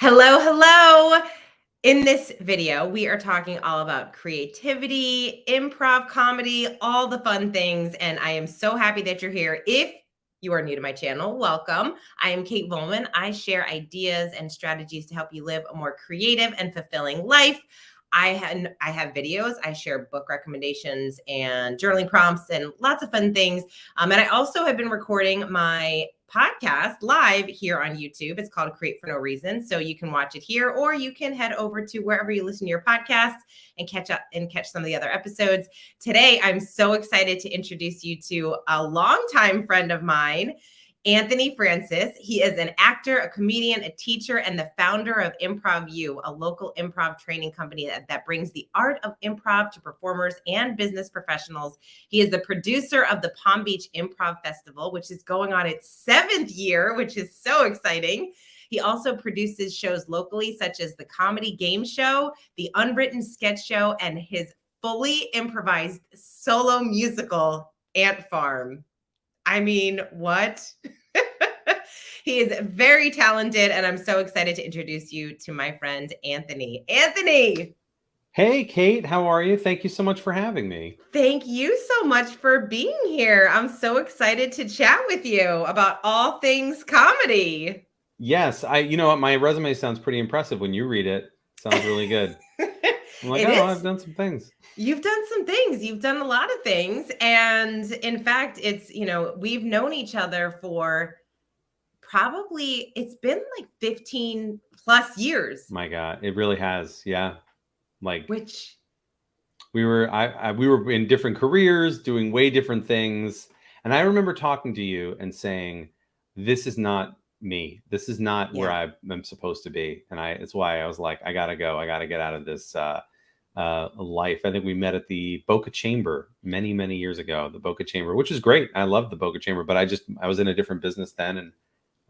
Hello, hello. In this video, we are talking all about creativity, improv comedy, all the fun things. And I am so happy that you're here. If you are new to my channel, welcome. I am Kate Volman. I share ideas and strategies to help you live a more creative and fulfilling life. I have videos. I share book recommendations and journaling prompts and lots of fun things. And I also have been recording my podcast live here on YouTube. It's called Create for No Reason. So you can watch it here, or you can head over to wherever you listen to your podcasts and catch some of the other episodes. Today, I'm so excited to introduce you to a longtime friend of mine, Anthony Francis. He is an actor, a comedian, a teacher, and the founder of Improv U, a local improv training company that brings the art of improv to performers and business professionals. He is the producer of the Palm Beach Improv Festival, which is going on its 7th year, which is so exciting. He also produces shows locally, such as the Comedy Game Show, the Unwritten Sketch Show, and his fully improvised solo musical, Ant Farm. I mean, what? He is very talented, and I'm so excited to introduce you to my friend, Anthony. Anthony! Hey, Kate, how are you? Thank you so much for having me. Thank you so much for being here. I'm so excited to chat with you about all things comedy. Yes, you know what, my resume sounds pretty impressive when you read it. Sounds really good. I'm like, I've done some things. You've done some things. You've done a lot of things. And in fact, we've known each other for it's been like 15 plus years. My God, it really has. Yeah. Which we were in different careers, doing way different things. And I remember talking to you and saying, this is not me. This is not where I'm supposed to be. And it's why I was like, I gotta go. I gotta get out of this life. I think we met at the Boca Chamber many, many years ago, the Boca Chamber, which is great. I love the Boca Chamber, but I was in a different business then.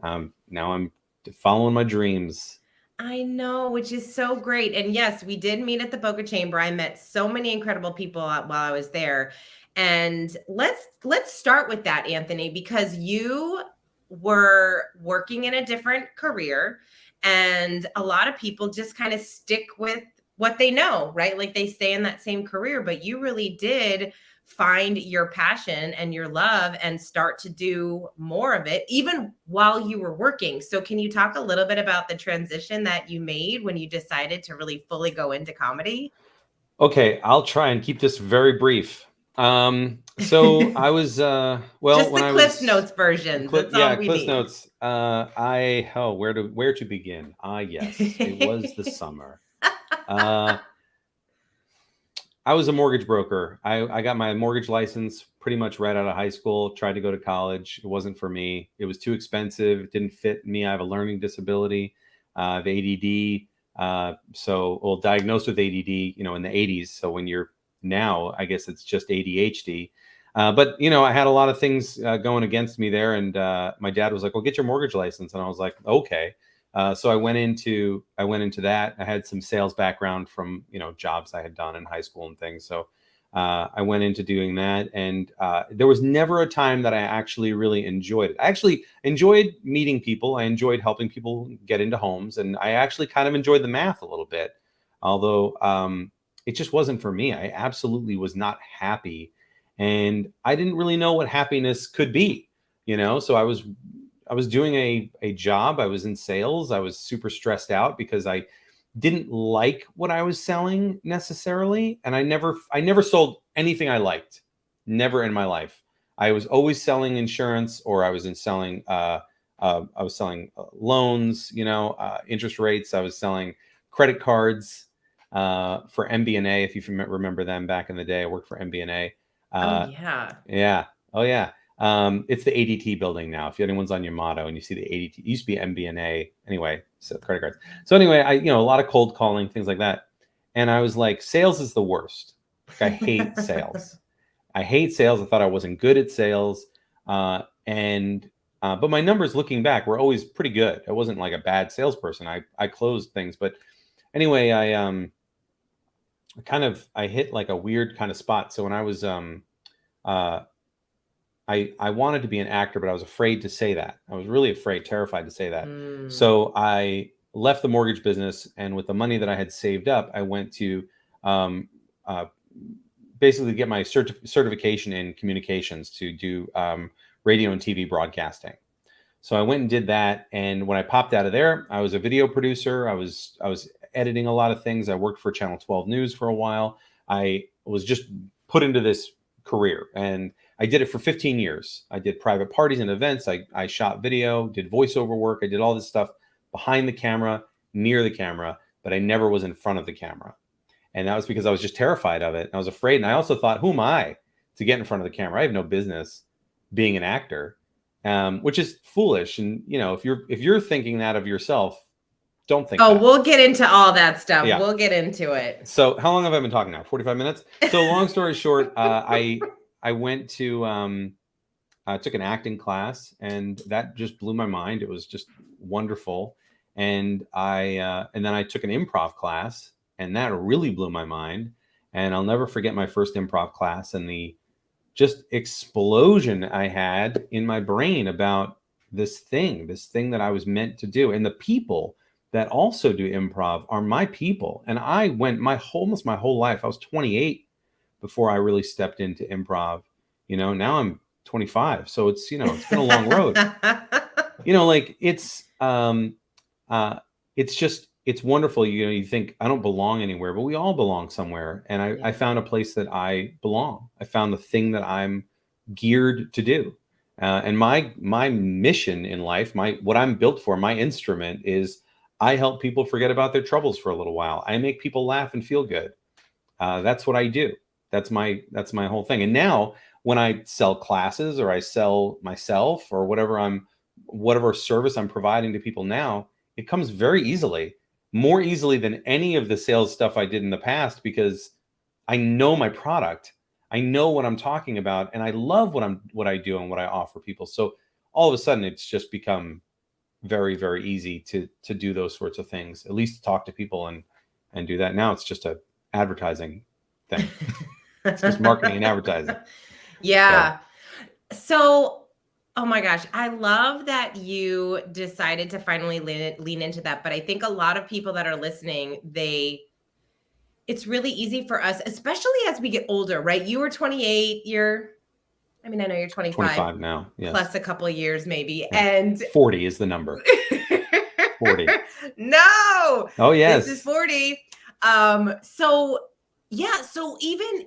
And now I'm following my dreams. I know, which is so great. And yes, we did meet at the Boca Chamber. I met so many incredible people while I was there. And let's start with that, Anthony, because you were working in a different career, and a lot of people just kind of stick with what they know, right? Like they stay in that same career, but you really did find your passion and your love and start to do more of it even while you were working. So can you talk a little bit about the transition that you made when you decided to really fully go into comedy? Okay, I'll try and keep this very brief. So I was just the Cliff Notes version. Cliff Notes. Where to begin? Yes, it was the summer. I was a mortgage broker. I got my mortgage license pretty much right out of high school, tried to go to college. It wasn't for me. It was too expensive. It didn't fit me. I have a learning disability, I have ADD. Diagnosed with ADD, in the 80s. So when you're now, I guess it's just ADHD. But I had a lot of things going against me there. And my dad was like, well, get your mortgage license. And I was like, okay. So I went into that. I had some sales background from, jobs I had done in high school and things. So I went into doing that. And there was never a time that I actually really enjoyed it. I actually enjoyed meeting people. I enjoyed helping people get into homes. And I actually kind of enjoyed the math a little bit, although it just wasn't for me. I absolutely was not happy. And I didn't really know what happiness could be, so I was doing a job. I was in sales. I was super stressed out because I didn't like what I was selling necessarily. And I never sold anything I liked. Never in my life. I was always selling insurance, or I was selling loans, interest rates. I was selling credit cards for MBNA. If you remember them back in the day, I worked for MBNA. Oh yeah. Yeah. Oh yeah. It's the ADT building now. If anyone's on your motto and you see the ADT, it used to be MBNA anyway, so credit cards. So anyway, a lot of cold calling, things like that. And I was like, sales is the worst. I hate sales. I hate sales. I thought I wasn't good at sales. But my numbers looking back were always pretty good. I wasn't like a bad salesperson. I closed things. But anyway, I hit like a weird kind of spot. So when I was, I wanted to be an actor, but I was afraid to say that. I was really afraid, terrified to say that. So I left the mortgage business, and with the money that I had saved up, I went to basically get my certification in communications to do radio and TV broadcasting. So I went and did that. And when I popped out of there, I was a video producer. I was editing a lot of things. I worked for Channel 12 News for a while. I was just put into this career, and I did it for 15 years. I did private parties and events. I shot video, did voiceover work. I did all this stuff behind the camera, near the camera, but I never was in front of the camera. And that was because I was just terrified of it. I was afraid. And I also thought, who am I to get in front of the camera? I have no business being an actor, which is foolish. And, you know, if you're thinking that of yourself, don't think that. We'll get into all that stuff. Yeah. We'll get into it. So how long have I been talking now? 45 minutes? So long story short, I went to, I took an acting class, and that just blew my mind. It was just wonderful. And then I took an improv class, and that really blew my mind. And I'll never forget my first improv class and the just explosion I had in my brain about this thing that I was meant to do. And the people that also do improv are my people. And I went almost my whole life. I was 28 before I really stepped into improv. You know, now I'm 25. So it's, you know, it's been a long road. You know, like it's wonderful. You know, you think I don't belong anywhere, but we all belong somewhere. And I found a place that I belong. I found the thing that I'm geared to do. And my mission in life, what I'm built for, my instrument is I help people forget about their troubles for a little while. I make people laugh and feel good. That's what I do. That's my whole thing. And now when I sell classes or I sell myself or whatever service I'm providing to people now, it comes very easily, more easily than any of the sales stuff I did in the past, because I know my product. I know what I'm talking about, and I love what I do and what I offer people. So all of a sudden it's just become very, very easy to do those sorts of things, at least to talk to people and do that. Now it's just a advertising thing. It's just marketing and advertising. Yeah. So, oh my gosh, I love that you decided to finally lean into that. But I think a lot of people that are listening, it's really easy for us, especially as we get older, right? You were 28, I know you're 25. 25 now, yes. Plus a couple of years maybe. Yeah. And 40 is the number. 40. No. Oh, yes. This is 40. So even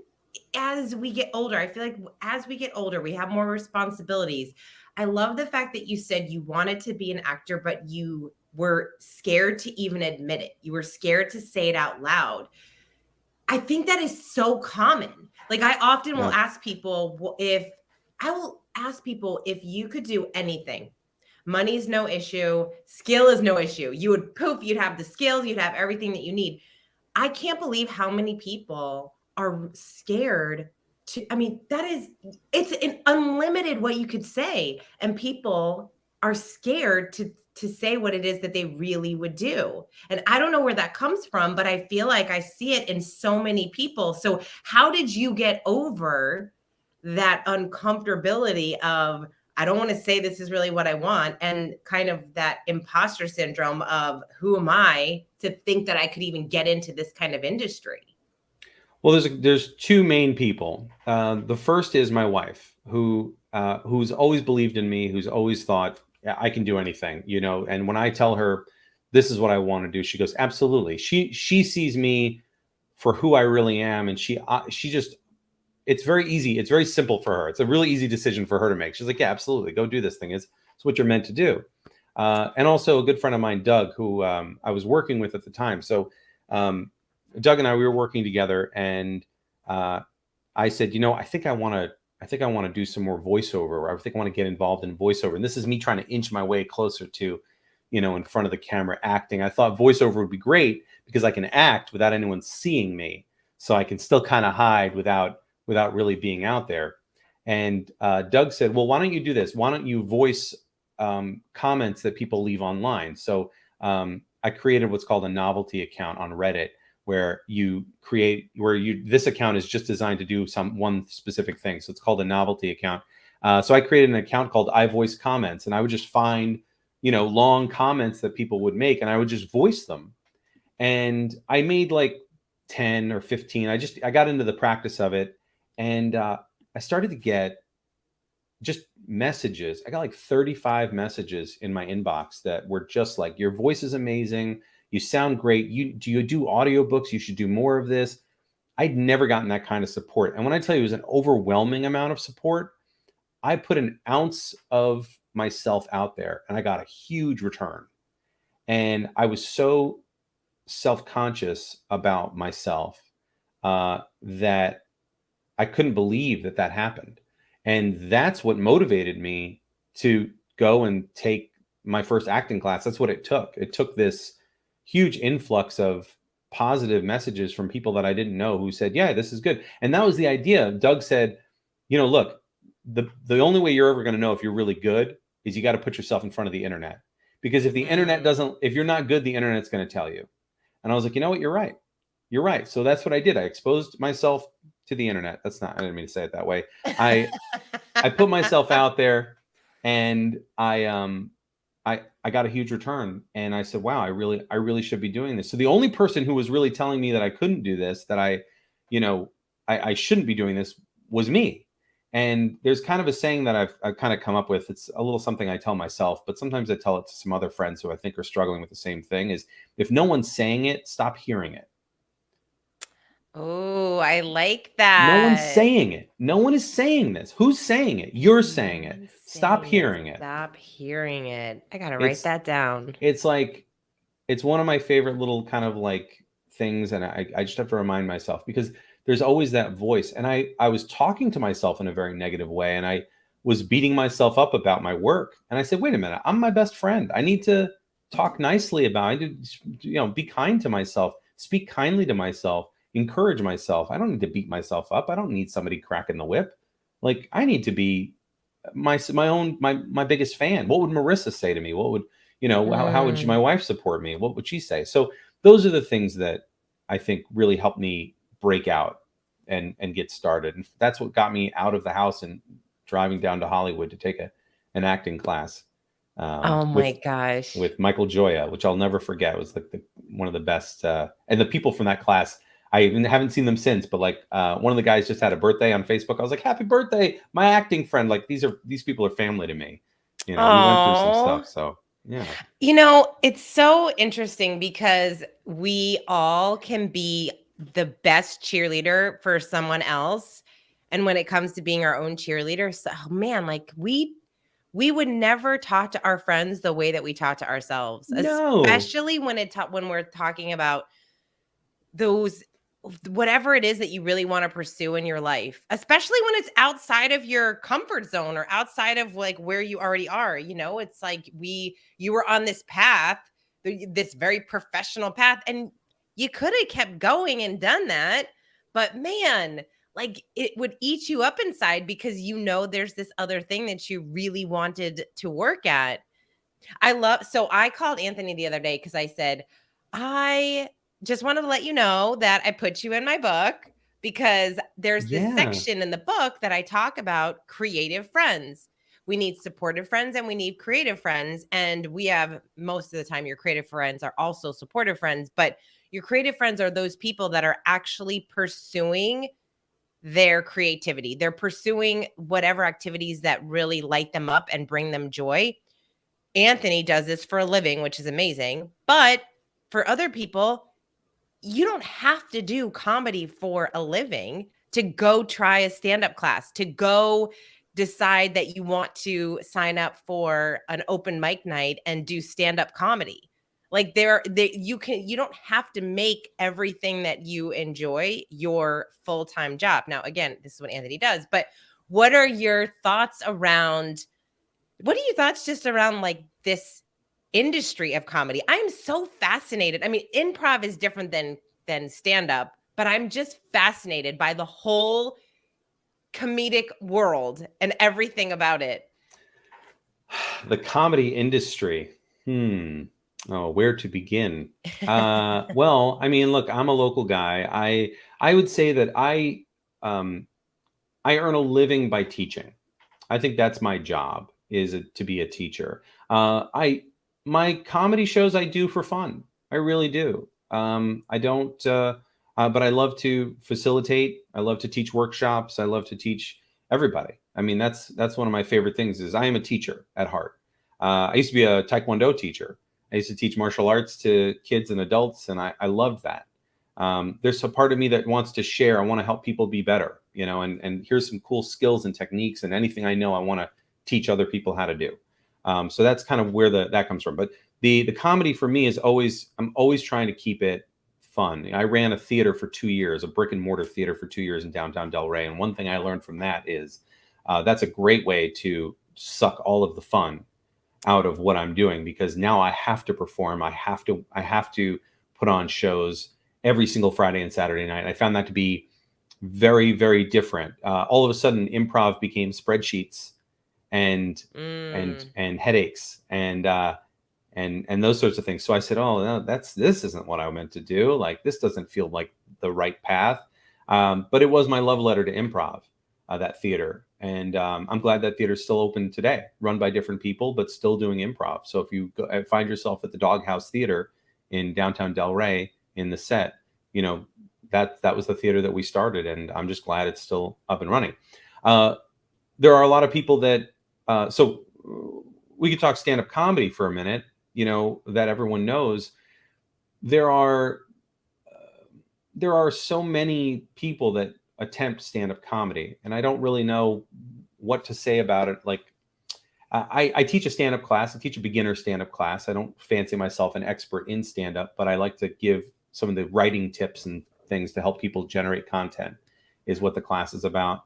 as we get older, I feel like as we get older, we have more responsibilities. I love the fact that you said you wanted to be an actor, but you were scared to even admit it. You were scared to say it out loud. I think that is so common. Like I often will ask people if you could do anything, money's no issue, skill is no issue. You'd have the skills, you'd have everything that you need. I can't believe how many people are scared it's an unlimited what you could say. And people are scared to say what it is that they really would do. And I don't know where that comes from, but I feel like I see it in so many people. So how did you get over that uncomfortability of, I don't want to say this is really what I want, and kind of that imposter syndrome of who am I to think that I could even get into this kind of industry? Well, there's two main people. The first is my wife, who's always believed in me, who's always thought I can do anything, you know. And when I tell her this is what I want to do, she goes, absolutely. She sees me for who I really am, and she just, it's very easy. It's very simple for her. It's a really easy decision for her to make. She's like, yeah, absolutely, go do this thing. It's what you're meant to do. And also a good friend of mine, Doug, who I was working with at the time. So Doug and I, we were working together, and I said, you know, I think I want to do some more voiceover, or I think I want to get involved in voiceover. And this is me trying to inch my way closer to, you know, in front of the camera acting. I thought voiceover would be great because I can act without anyone seeing me. So I can still kind of hide without really being out there. And Doug said, well, why don't you do this? Why don't you voice comments that people leave online? So I created what's called a novelty account on Reddit, where this account is just designed to do one specific thing. So it's called a novelty account. So I created an account called I Voice Comments, and I would just find, long comments that people would make, and I would just voice them. And I made like 10 or 15. I got into the practice of it, and I started to get just messages. I got like 35 messages in my inbox that were just like, your voice is amazing. You sound great. You do audiobooks? You should do more of this. I'd never gotten that kind of support. And when I tell you it was an overwhelming amount of support, I put an ounce of myself out there and I got a huge return. And I was so self-conscious about myself that I couldn't believe that happened. And that's what motivated me to go and take my first acting class. That's what it took. It took this huge influx of positive messages from people that I didn't know who said, yeah, this is good. And that was the idea. Doug said, look, the only way you're ever going to know if you're really good is you got to put yourself in front of the internet. Because if the internet if you're not good, the internet's going to tell you. And I was like, you know what? You're right. You're right. So that's what I did. I exposed myself to the internet. I didn't mean to say it that way. I put myself out there, and I got a huge return, and I said, wow, I really should be doing this. So the only person who was really telling me that I couldn't do this, that I shouldn't be doing this, was me. And there's kind of a saying that I've kind of come up with. It's a little something I tell myself, but sometimes I tell it to some other friends who I think are struggling with the same thing, is if no one's saying it, stop hearing it. Oh, I like that. No one's saying it. No one is saying this. Who's saying it? You're saying it. Stop hearing it. Stop hearing it. I got to write that down. It's like, it's one of my favorite little kind of like things. And I just have to remind myself, because there's always that voice. And I was talking to myself in a very negative way. And I was beating myself up about my work. And I said, wait a minute, I'm my best friend. I need to talk nicely about it. I need to, be kind to myself, speak kindly to myself, encourage myself. I don't need to beat myself up. I don't need somebody cracking the whip. Like, I need to be my biggest fan. What would Marissa say to me? What would, how would my wife support me? What would she say? So those are the things that I think really helped me break out and get started. And that's what got me out of the house and driving down to Hollywood to take an acting class. Oh my gosh. With Michael Joya, which I'll never forget. It was like one of the best. And the people from that class, I even haven't seen them since, but like one of the guys just had a birthday on Facebook. I was like, happy birthday, my acting friend. Like, these people are family to me. We went through some stuff. So yeah. It's so interesting because we all can be the best cheerleader for someone else. And when it comes to being our own cheerleader, like we would never talk to our friends the way that we talk to ourselves, especially when we're talking about those, whatever it is that you really want to pursue in your life, especially when it's outside of your comfort zone or outside of like where you already are. It's like you were on this path, this very professional path, and you could have kept going and done that. But man, like, it would eat you up inside because there's this other thing that you really wanted to work at. So I called Anthony the other day because I said, I just wanted to let you know that I put you in my book, because there's this section in the book that I talk about creative friends. We need supportive friends and we need creative friends. And we have, most of the time, your creative friends are also supportive friends, but your creative friends are those people that are actually pursuing their creativity. They're pursuing whatever activities that really light them up and bring them joy. Anthony does this for a living, which is amazing. But for other people, you don't have to do comedy for a living to go try a stand-up class, to go decide that you want to sign up for an open mic night and do stand-up comedy. Like, you don't have to make everything that you enjoy your full-time job. Now, again, this is what Anthony does, but what are your thoughts just around like this industry of comedy? I'm so fascinated. I mean, improv is different than stand-up, but I'm just fascinated by the whole comedic world and everything about it. The comedy industry. Oh, where to begin? Well, I mean, look, I'm a local guy. I would say that I earn a living by teaching. I think that's my job, is to be a teacher. I My comedy shows I do for fun. I really do. I don't, but I love to facilitate. I love to teach workshops. I love to teach everybody. I mean, that's one of my favorite things. Is I am a teacher at heart. I used to be a Taekwondo teacher. I used to teach martial arts to kids and adults, and I loved that. There's a part of me that wants to share. I want to help people be better, and here's some cool skills and techniques, and anything I know, I want to teach other people how to do. So that's kind of where that comes from. But the comedy for me is I'm always trying to keep it fun. I ran a theater for 2 years, a brick and mortar theater for 2 years in downtown Delray. And one thing I learned from that is that's a great way to suck all of the fun out of what I'm doing, because now I have to perform. I have to put on shows every single Friday and Saturday night. I found that to be very, very different. All of a sudden, improv became spreadsheets and headaches and those sorts of things. So I said, oh, no, this isn't what I meant to do. Like, this doesn't feel like the right path. But it was my love letter to improv, that theater. And I'm glad that theater's still open today, run by different people, but still doing improv. So if you find yourself at the Doghouse Theater in downtown Delray in the set, that was the theater that we started. And I'm just glad it's still up and running. There are a lot of people that, so we could talk stand-up comedy for a minute, that everyone knows. There are so many people that attempt stand-up comedy, and I don't really know what to say about it. Like, I teach a stand-up class. I teach a beginner stand-up class. I don't fancy myself an expert in stand-up, but I like to give some of the writing tips and things to help people generate content, is what the class is about.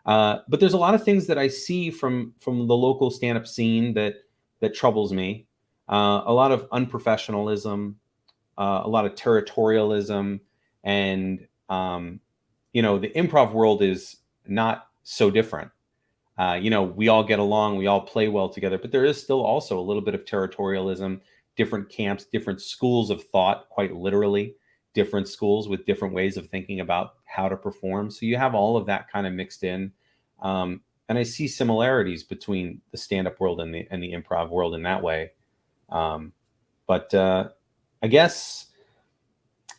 But there's a lot of things that I see from the local stand-up scene that troubles me. A lot of unprofessionalism, a lot of territorialism, and the improv world is not so different. We all get along, we all play well together, but there is still also a little bit of territorialism, different camps, different schools of thought, quite literally, different schools with different ways of thinking about how to perform. So you have all of that kind of mixed in. And I see similarities between the stand-up world and the improv world in that way. But I guess,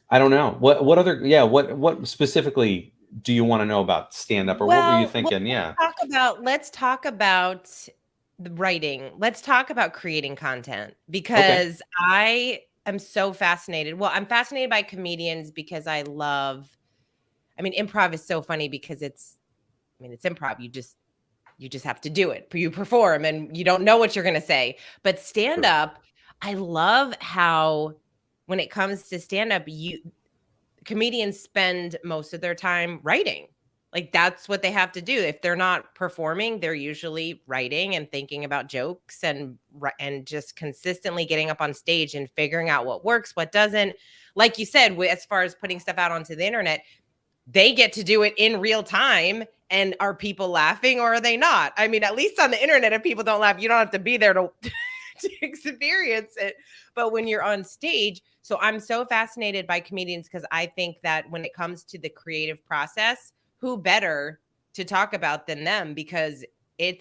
I don't know. What specifically do you want to know about stand-up, or what were you thinking? Let's talk about the writing. Let's talk about creating content, because I am so fascinated. Well, I'm fascinated by comedians because improv is so funny because it's improv. You just have to do it. You perform and you don't know what you're going to say. But stand-up, I love how when it comes to stand-up, comedians spend most of their time writing. Like, that's what they have to do. If they're not performing, they're usually writing and thinking about jokes and just consistently getting up on stage and figuring out what works, what doesn't. Like you said, as far as putting stuff out onto the internet, they get to do it in real time. And are people laughing, or are they not? I mean, at least on the internet, if people don't laugh, you don't have to be there to experience it. But when you're on stage, so I'm so fascinated by comedians, because I think that when it comes to the creative process, who better to talk about than them? Because I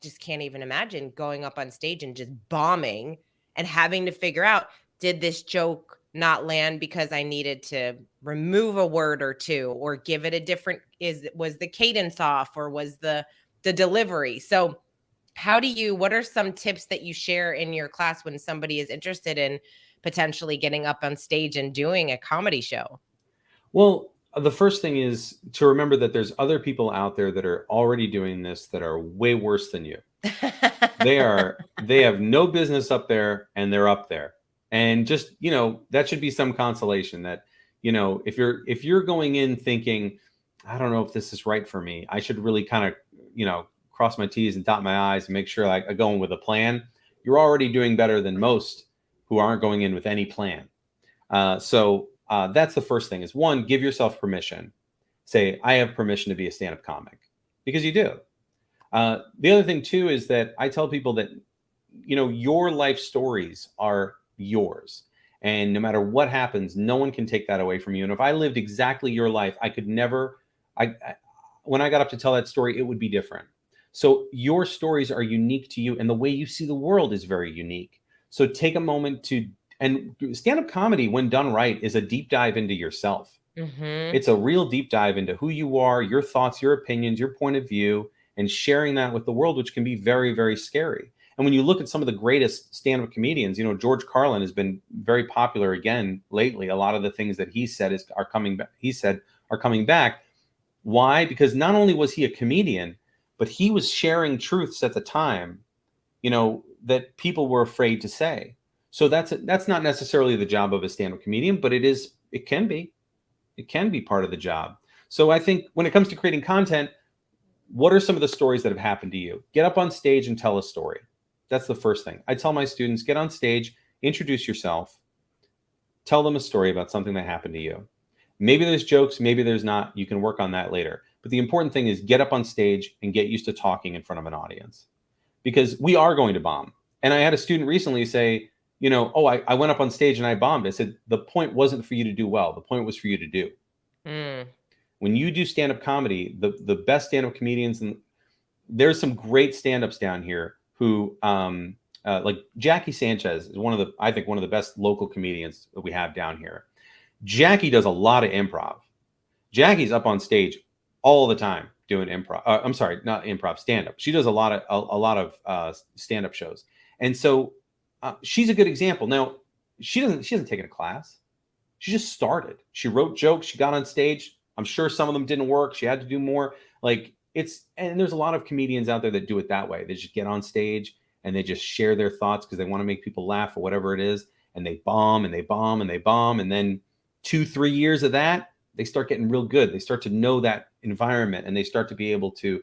just can't even imagine going up on stage and just bombing and having to figure out, did this joke not land because I needed to remove a word or two, or give it a different, was the cadence off, or was the delivery? So what are some tips that you share in your class when somebody is interested in potentially getting up on stage and doing a comedy show? Well, the first thing is to remember that there's other people out there that are already doing this that are way worse than you. They have no business up there, and they're up there. And just, that should be some consolation that, if you're going in thinking, I don't know if this is right for me, I should really kind of, cross my T's and dot my I's and make sure I go in with a plan. You're already doing better than most who aren't going in with any plan. So that's the first thing, is one, give yourself permission. Say, I have permission to be a stand-up comic, because you do. The other thing too is that I tell people that, your life stories are yours. And no matter what happens, no one can take that away from you. And if I lived exactly your life, I could never, when I got up to tell that story, it would be different. So your stories are unique to you, and the way you see the world is very unique. So take a moment to, and stand-up comedy, when done right, is a deep dive into yourself. Mm-hmm. It's a real deep dive into who you are, your thoughts, your opinions, your point of view, and sharing that with the world, which can be very, very scary. And when you look at some of the greatest stand-up comedians, George Carlin has been very popular again lately. A lot of the things that he said are coming back. He said are coming back. Why? Because not only was he a comedian, but he was sharing truths at the time, that people were afraid to say. So that's not necessarily the job of a stand-up comedian, but it can be part of the job. So I think when it comes to creating content, what are some of the stories that have happened to you? Get up on stage and tell a story. That's the first thing. I tell my students, get on stage, introduce yourself, tell them a story about something that happened to you. Maybe there's jokes, maybe there's not. You can work on that later. But the important thing is get up on stage and get used to talking in front of an audience, because we are going to bomb. And I had a student recently say, I went up on stage and I bombed. I said, the point wasn't for you to do well. The point was for you to do. Mm. When you do stand-up comedy, the best stand-up comedians, and there's some great stand-ups down here who, like Jackie Sanchez is I think one of the best local comedians that we have down here. Jackie does a lot of improv. Jackie's up on stage all the time doing improv. I'm sorry, not improv, stand-up. She does a lot of stand-up shows, and so she's a good example. Now she hasn't taken a class. She just started. She wrote jokes. She got on stage. I'm sure some of them didn't work. She had to do more. And there's a lot of comedians out there that do it that way. They just get on stage and they just share their thoughts because they want to make people laugh or whatever it is. And they bomb and they bomb and they bomb. And then 2-3 years of that, they start getting real good. They start to know that environment and they start to be able to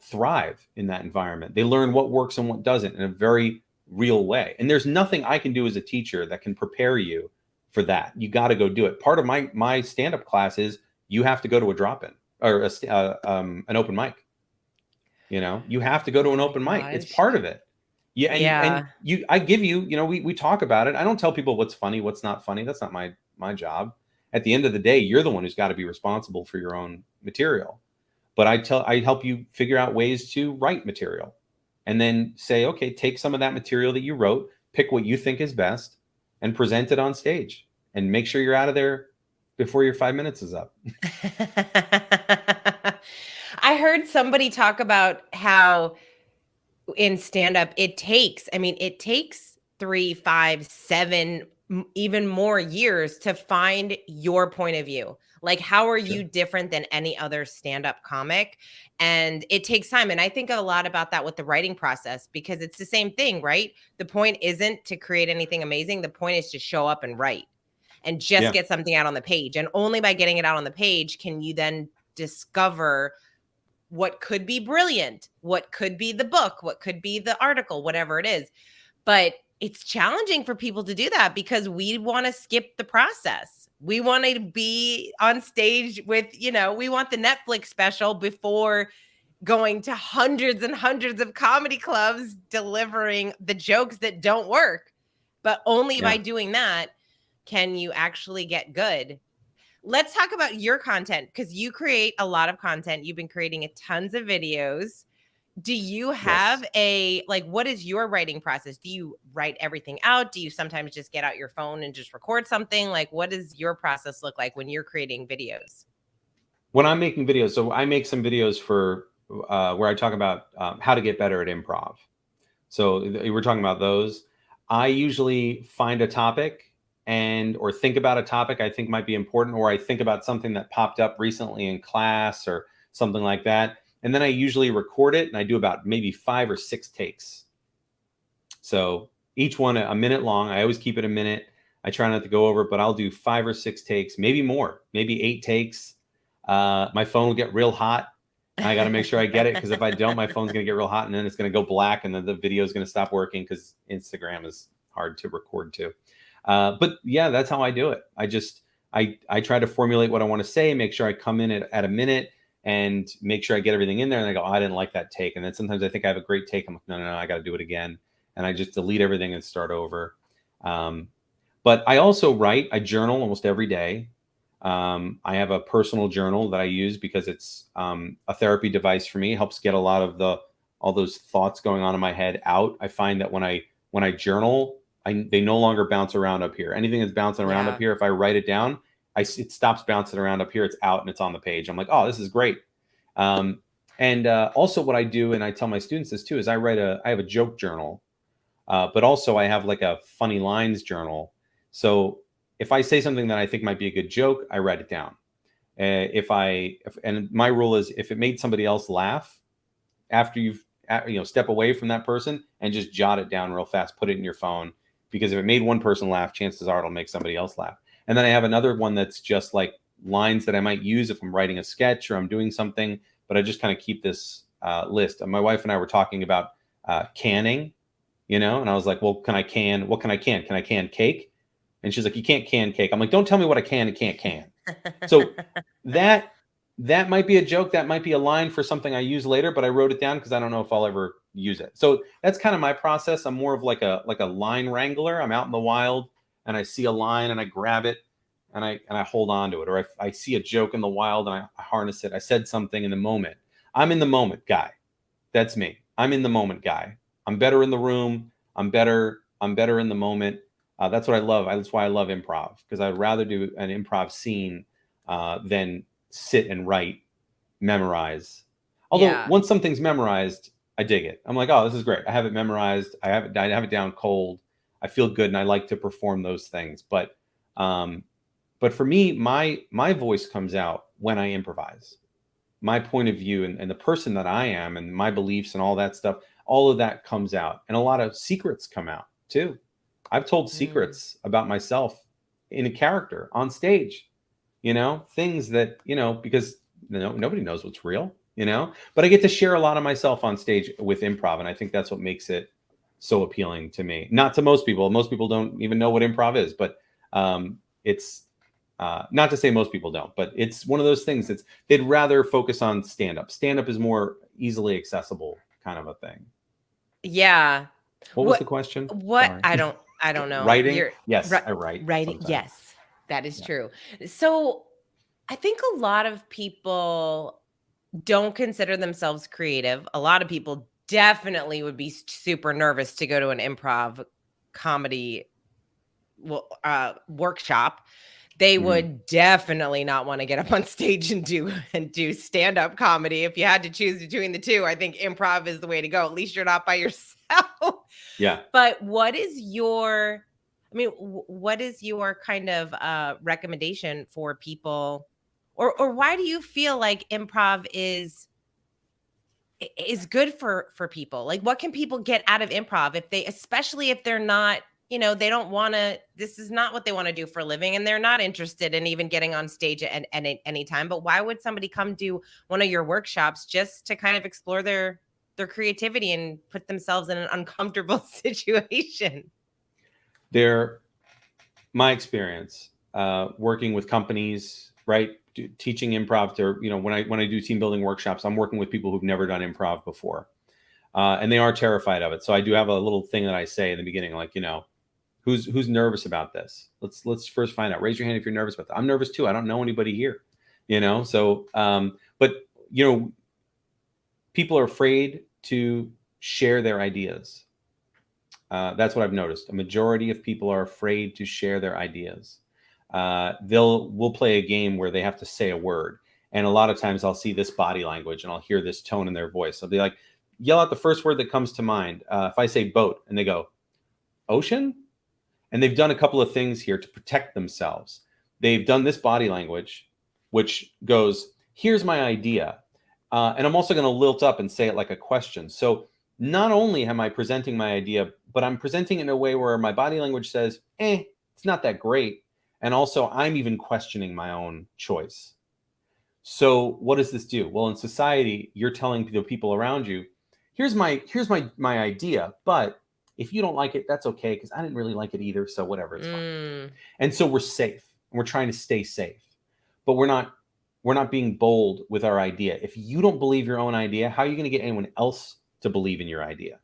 thrive in that environment. They learn what works and what doesn't in a very real way. And there's nothing I can do as a teacher that can prepare you for that. You got to go do it. Part of my stand-up class is you have to go to a drop-in or an open mic. You have to go to an open mic. It's part of it. Yeah. And I give you, we talk about it. I don't tell people what's funny, what's not funny. That's not my job. At the end of the day, you're the one who's got to be responsible for your own material. But I help you figure out ways to write material and then say, okay, take some of that material that you wrote, pick what you think is best and present it on stage and make sure you're out of there before your 5 minutes is up. I heard somebody talk about how in stand-up it takes 3, 5, 7, even more years to find your point of view. Like, how are you different than any other stand-up comic? And it takes time. And I think a lot about that with the writing process, because it's the same thing, right? The point isn't to create anything amazing. The point is to show up and write and just get something out on the page. And only by getting it out on the page can you then discover what could be brilliant, what could be the book, what could be the article, whatever it is. But it's challenging for people to do that because we want to skip the process. We want to be on stage with, we want the Netflix special before going to hundreds and hundreds of comedy clubs delivering the jokes that don't work. But only by doing that can you actually get good. Let's talk about your content, because you create a lot of content. You've been creating tons of videos. Do you have what is your writing process? Do you write everything out? Do you sometimes just get out your phone and just record something? Like, what does your process look like when you're creating videos? When I'm making videos, so I make some videos for where I talk about how to get better at improv. So we're talking about those. I usually find a topic or think about a topic I think might be important, or I think about something that popped up recently in class or something like that. And then I usually record it and I do about maybe 5 or 6 takes. So each one a minute long. I always keep it a minute. I try not to go over, but I'll do 5 or 6 takes, maybe more, maybe 8 takes. My phone will get real hot. I got to make sure I get it, because if I don't, my phone's going to get real hot and then it's going to go black and then the video is going to stop working because Instagram is hard to record to. But yeah, that's how I do it. I try to formulate what I want to say, make sure I come in at a minute and make sure I get everything in there. And I go, I didn't like that take. And then sometimes I think I have a great take. I'm like, no, I got to do it again. And I just delete everything and start over. But I also write, I journal almost every day. I have a personal journal that I use because it's a therapy device for me. It helps get a lot of all those thoughts going on in my head out. I find that when I journal, they no longer bounce around up here. Anything that's bouncing around up here, if I write it down, it stops bouncing around up here. It's out and it's on the page. I'm like, oh, this is great. And also what I do, and I tell my students this too, is I have a joke journal, but also I have like a funny lines journal. So if I say something that I think might be a good joke, I write it down. And my rule is, if it made somebody else laugh, after you've step away from that person and just jot it down real fast, put it in your phone, because if it made one person laugh, chances are it'll make somebody else laugh. And then I have another one that's just like lines that I might use if I'm writing a sketch or I'm doing something, but I just kind of keep this list. And my wife and I were talking about canning, and I was like, well, what can I can? Can I can cake? And she's like, you can't can cake. I'm like, don't tell me what I can and can't can. So that might be a joke. That might be a line for something I use later, but I wrote it down because I don't know if I'll ever use it. So that's kind of my process. I'm more of like a line wrangler. I'm out in the wild and I see a line and I grab it and I hold on to it. Or I see a joke in the wild and I harness it. I said something in the moment. I'm in the moment guy. That's me. I'm in the moment guy. I'm better in the room. I'm better in the moment. That's what I love. That's why I love improv, because I'd rather do an improv scene than sit and write, memorize. Although once something's memorized, I dig it. I'm like, oh, this is great. I have it memorized. I have it down cold. I feel good, and I like to perform those things. But for me, my voice comes out when I improvise. My point of view and the person that I am and my beliefs and all that stuff, all of that comes out, and a lot of secrets come out too. I've told secrets about myself in a character on stage. Things that, because nobody knows what's real, but I get to share a lot of myself on stage with improv. And I think that's what makes it so appealing to me. Not to most people. Most people don't even know what improv is, but it's not to say most people don't, but it's one of those things they'd rather focus on stand-up. Stand-up is more easily accessible kind of a thing. Yeah. What was the question? Sorry. I don't know. Writing? Yes, I write. Writing. Sometimes. Yes, that is true. So I think a lot of people don't consider themselves creative. A lot of people definitely would be super nervous to go to an improv comedy workshop. They would definitely not want to get up on stage and do stand-up comedy. If you had to choose between the two, I think improv is the way to go. At least you're not by yourself. Yeah. But what is your kind of recommendation for people, or why do you feel like improv is good for people? Like, what can people get out of improv especially if they're not, they don't want to, this is not what they want to do for a living, and they're not interested in even getting on stage at any time. But why would somebody come do one of your workshops just to kind of explore their creativity and put themselves in an uncomfortable situation? My experience working with companies, right? Teaching improv to, when I do team building workshops, I'm working with people who've never done improv before. And they are terrified of it. So I do have a little thing that I say in the beginning, like, who's nervous about this? Let's first find out. Raise your hand if you're nervous about that. I'm nervous too. I don't know anybody here, So, but people are afraid to share their ideas. That's what I've noticed. A majority of people are afraid to share their ideas. We'll play a game where they have to say a word. And a lot of times I'll see this body language and I'll hear this tone in their voice. I'll be like, yell out the first word that comes to mind. If I say boat and they go, ocean. And they've done a couple of things here to protect themselves. They've done this body language, which goes, here's my idea. And I'm also going to lilt up and say it like a question. So not only am I presenting my idea, but I'm presenting it in a way where my body language says, it's not that great. And also I'm even questioning my own choice. So what does this do? Well, in society, you're telling the people around you, here's my idea, but if you don't like it, that's okay, because I didn't really like it either. So whatever, it's fine. And so we're safe. And we're trying to stay safe. But we're not being bold with our idea. If you don't believe your own idea, how are you going to get anyone else to believe in your idea?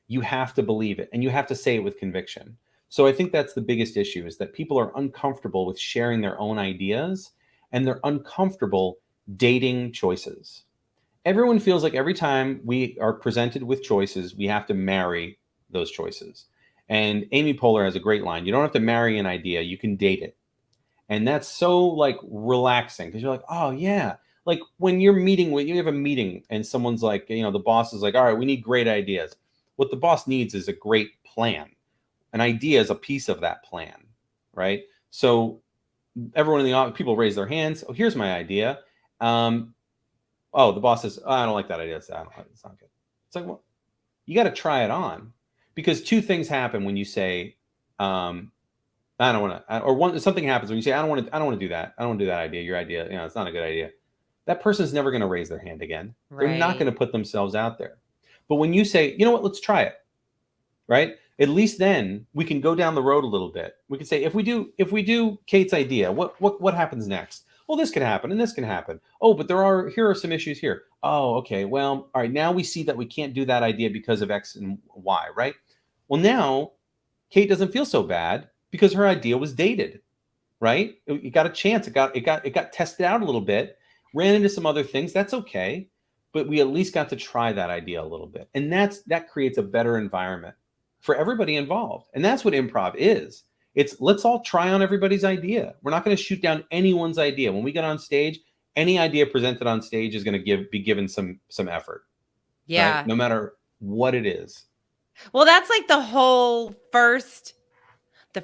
You have to believe it, and you have to say it with conviction. So I think that's the biggest issue, is that people are uncomfortable with sharing their own ideas, and they're uncomfortable dating choices. Everyone feels like every time we are presented with choices, we have to marry those choices. And Amy Poehler has a great line: you don't have to marry an idea, you can date it. And that's so like relaxing, because you're like, oh yeah. Like when you have a meeting and someone's like, the boss is like, all right, we need great ideas. What the boss needs is a great plan. An idea is a piece of that plan, right? So everyone in the office, people raise their hands. Oh, here's my idea. Oh, the boss says, oh, I don't like that idea. It's not good. It's like, well, you got to try it on, because two things happen when you say, I don't want to, or something happens when you say, I don't want to do that. I don't want to do that idea. Your idea, it's not a good idea. That person's never going to raise their hand again. They're not going to put themselves out there. But when you say, you know what, let's try it, right? At least then we can go down the road a little bit. We can say, if we do Kate's idea, what happens next? Well, this can happen and this can happen. Oh, but here are some issues here. Oh, okay. Well, all right. Now we see that we can't do that idea because of X and Y, right? Well, now Kate doesn't feel so bad because her idea was dated, right? It got a chance. It got tested out a little bit, ran into some other things. That's okay. But we at least got to try that idea a little bit. And that creates a better environment for everybody involved. And that's what improv is. It's let's all try on everybody's idea. We're not going to shoot down anyone's idea. When we get on stage, any idea presented on stage is going to be given some effort. Yeah. Right? No matter what it is. Well, that's like the whole the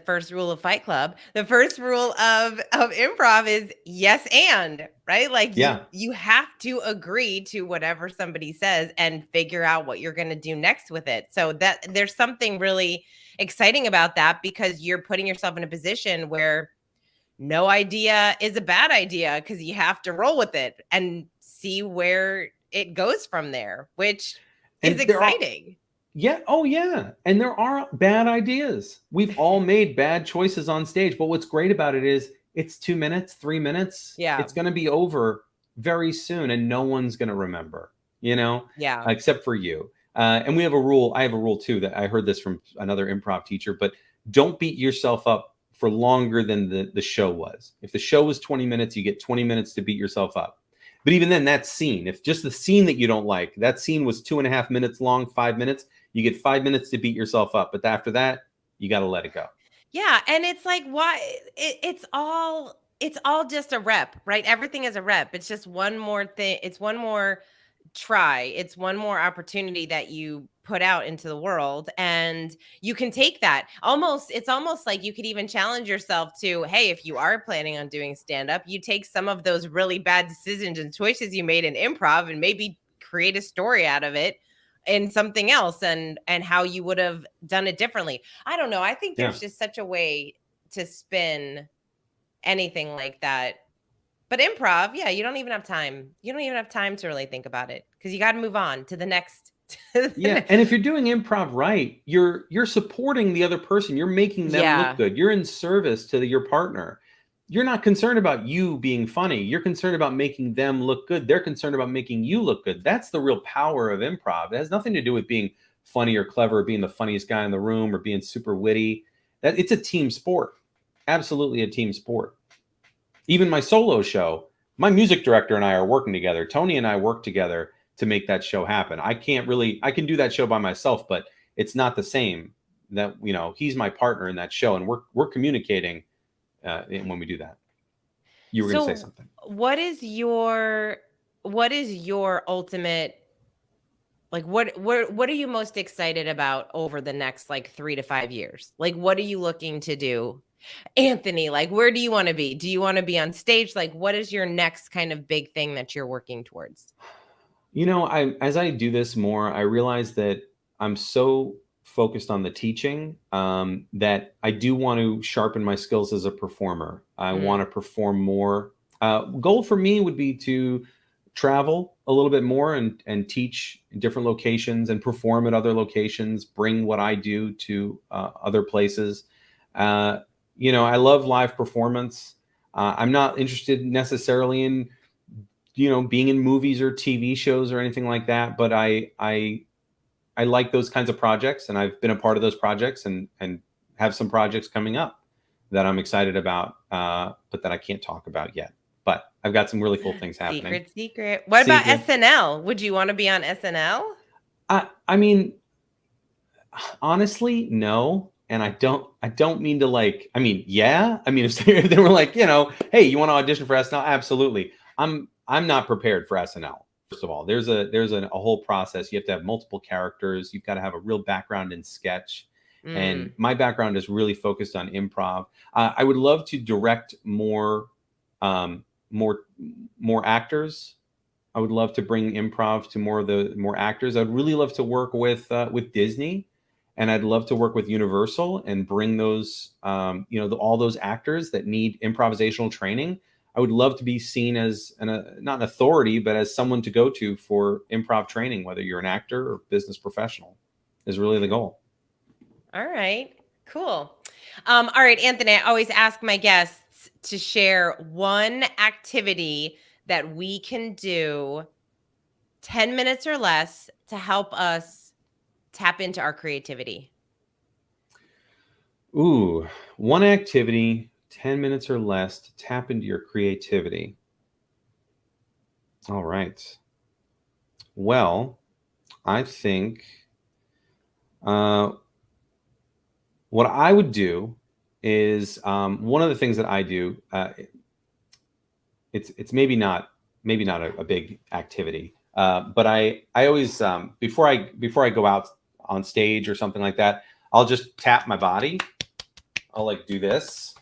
first rule of Fight Club. The first rule of improv is yes and, right? Like you have to agree to whatever somebody says and figure out what you're going to do next with it. So that there's something really exciting about that, because you're putting yourself in a position where no idea is a bad idea, because you have to roll with it and see where it goes from there, which is exciting. Yeah. Oh, yeah. And there are bad ideas. We've all made bad choices on stage. But what's great about it is it's 2 minutes, 3 minutes. Yeah. It's going to be over very soon, and no one's going to remember, Yeah. Except for you. And we have a rule. I have a rule, too, that I heard this from another improv teacher. But don't beat yourself up for longer than the show was. If the show was 20 minutes, you get 20 minutes to beat yourself up. But even then, that scene, if just the scene that you don't like, that scene was 2.5 minutes long, 5 minutes, you get 5 minutes to beat yourself up. But after that, you got to let it go. Yeah. And it's like, why? It's all just a rep, right? Everything is a rep. It's just one more thing. It's one more try. It's one more opportunity that you put out into the world, and you can take that. It's almost like you could even challenge yourself to, hey, if you are planning on doing stand-up, you take some of those really bad decisions and choices you made in improv and maybe create a story out of it in something else, and how you would have done it differently. I don't know. I think there's just such a way to spin anything like that. But improv, yeah, you don't even have time. You don't even have time to really think about it, because you got to move on to the next. Yeah. And if you're doing improv right, you're supporting the other person. You're making them look good. You're in service to your partner. You're not concerned about you being funny. You're concerned about making them look good. They're concerned about making you look good. That's the real power of improv. It has nothing to do with being funny or clever, or being the funniest guy in the room, or being super witty. It's a team sport. Absolutely a team sport. Even my solo show, my music director and I are working together. Tony and I work together to make that show happen. I can do that show by myself, but it's not the same. That, he's my partner in that show, and we're communicating when we do that. You were going to say something. What is your ultimate, like, what are you most excited about over the next 3 to 5 years? Like, what are you looking to do? Anthony, like, where do you want to be? Do you want to be on stage? Like, what is your next kind of big thing that you're working towards? As I do this more, I realize that I'm so focused on the teaching that I do want to sharpen my skills as a performer. I want to perform more. Goal for me would be to travel a little bit more and teach in different locations and perform at other locations, bring what I do to other places. I love live performance. I'm not interested necessarily in, being in movies or TV shows or anything like that. But I I like those kinds of projects, and I've been a part of those projects, and have some projects coming up that I'm excited about, but that I can't talk about yet. But I've got some really cool things happening. Secret. What about Secret. SNL? Would you want to be on SNL? I mean, honestly, no. And I don't mean to like, I mean, yeah. I mean, if they were like, hey, you want to audition for SNL? Absolutely. I'm not prepared for SNL. First of all, there's a whole process. You have to have multiple characters. You've got to have a real background in sketch. And my background is really focused on improv. I would love to direct more actors. I would love to bring improv to more actors. I'd really love to work with Disney, and I'd love to work with Universal and bring those all those actors that need improvisational training. I would love to be seen as not an authority, but as someone to go to for improv training, whether you're an actor or business professional, is really the goal. All right, cool. All right, Anthony, I always ask my guests to share one activity that we can do 10 minutes or less to help us tap into our creativity. Ooh, one activity, 10 minutes or less to tap into your creativity. All right. Well, I think what I would do is one of the things that I do. It's maybe not a big activity, but I always before I go out on stage or something like that, I'll just tap my body. I'll like do this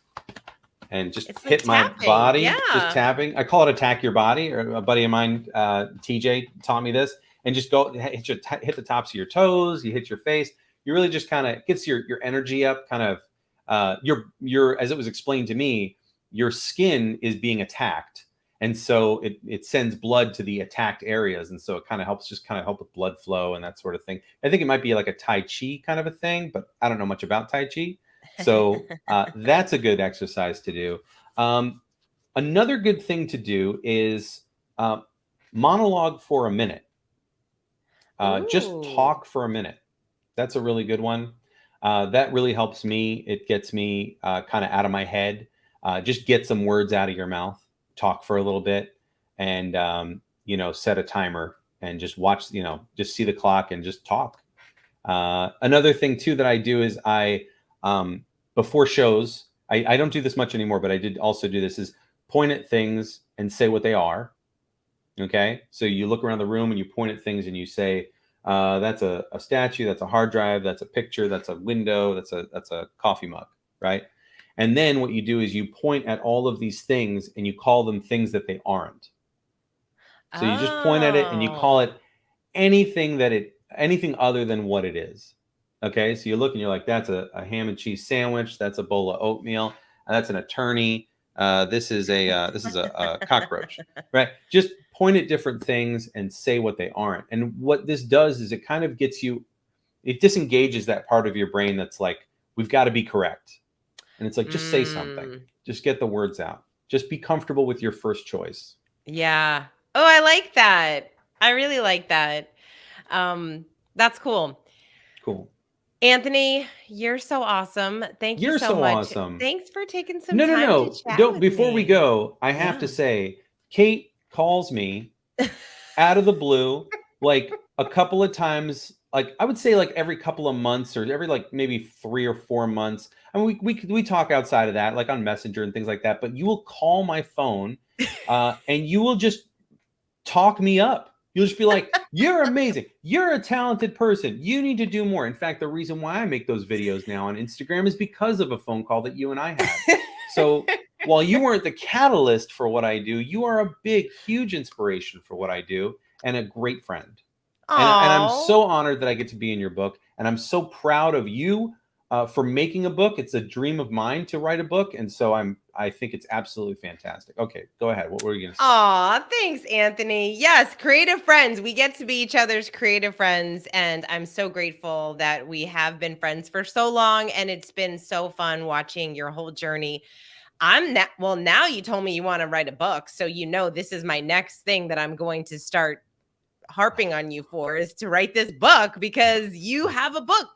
and just hit my body, just tapping. I call it attack your body. Or a buddy of mine, TJ, taught me this. And just go hit the tops of your toes. You hit your face. You really just kind of gets your energy up. Kind of your as it was explained to me, your skin is being attacked, and so it sends blood to the attacked areas, and so it kind of helps help with blood flow and that sort of thing. I think it might be like a Tai Chi kind of a thing, but I don't know much about Tai Chi. So that's a good exercise to do. Another good thing to do is monologue for a minute. Just talk for a minute. That's a really good one. That really helps me. It gets me kind of out of my head. Just get some words out of your mouth. Talk for a little bit, and set a timer and just watch. Just see the clock and just talk. Another thing too that I do is before shows, I don't do this much anymore, but I did also do this, is point at things and say what they are. Okay. So you look around the room and you point at things and you say, that's a statue, that's a hard drive, that's a picture, that's a window, that's a coffee mug. Right. And then what you do is you point at all of these things and you call them things that they aren't. So you just point at it and you call it anything other than what it is. Okay, so you look and you're like, that's a ham and cheese sandwich. That's a bowl of oatmeal. That's an attorney. This is a cockroach, right? Just point at different things and say what they aren't. And what this does is it kind of it disengages that part of your brain that's like, we've got to be correct. And it's like, just say something. Just get the words out. Just be comfortable with your first choice. Yeah. Oh, I like that. I really like that. That's cool. Cool. Anthony, you're so awesome. Thank you so much. Awesome. Thanks for taking some time to chat with Before me. we go, I have to say, Kate calls me out of the blue, like a couple of times, like I would say like every couple of months or every like maybe 3 or 4 months. I mean, we talk outside of that, like on Messenger and things like that, but you will call my phone and you will just talk me up. You'll just be like, you're amazing. You're a talented person. You need to do more. In fact, the reason why I make those videos now on Instagram is because of a phone call that you and I had. So while you weren't the catalyst for what I do, you are a big, huge inspiration for what I do and a great friend. And I'm so honored that I get to be in your book. And I'm so proud of you for making a book. It's a dream of mine to write a book. And so I think it's absolutely fantastic. Okay, go ahead. What were you going to say? Aw, thanks, Anthony. Yes, creative friends. We get to be each other's creative friends. And I'm so grateful that we have been friends for so long. And it's been so fun watching your whole journey. Now you told me you want to write a book. So this is my next thing that I'm going to start harping on you for is to write this book because you have a book.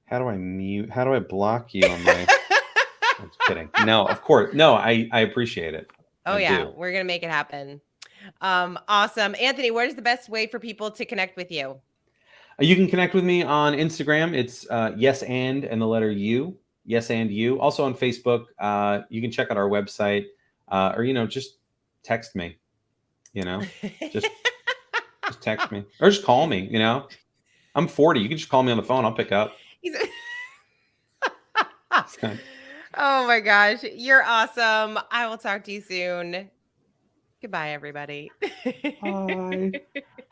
How do I mute? How do I block you on my? I'm just kidding. No, of course. No, I appreciate it. Oh, I yeah. do. We're going to make it happen. Awesome. Anthony, what is the best way for people to connect with you? You can connect with me on Instagram. It's yes and the letter U. Yes and you. Also on Facebook. You can check out our website, or just text me. Just text me or just call me. I'm 40. You can just call me on the phone. I'll pick up. Oh my gosh, you're awesome. I will talk to you soon. Goodbye, everybody. Bye.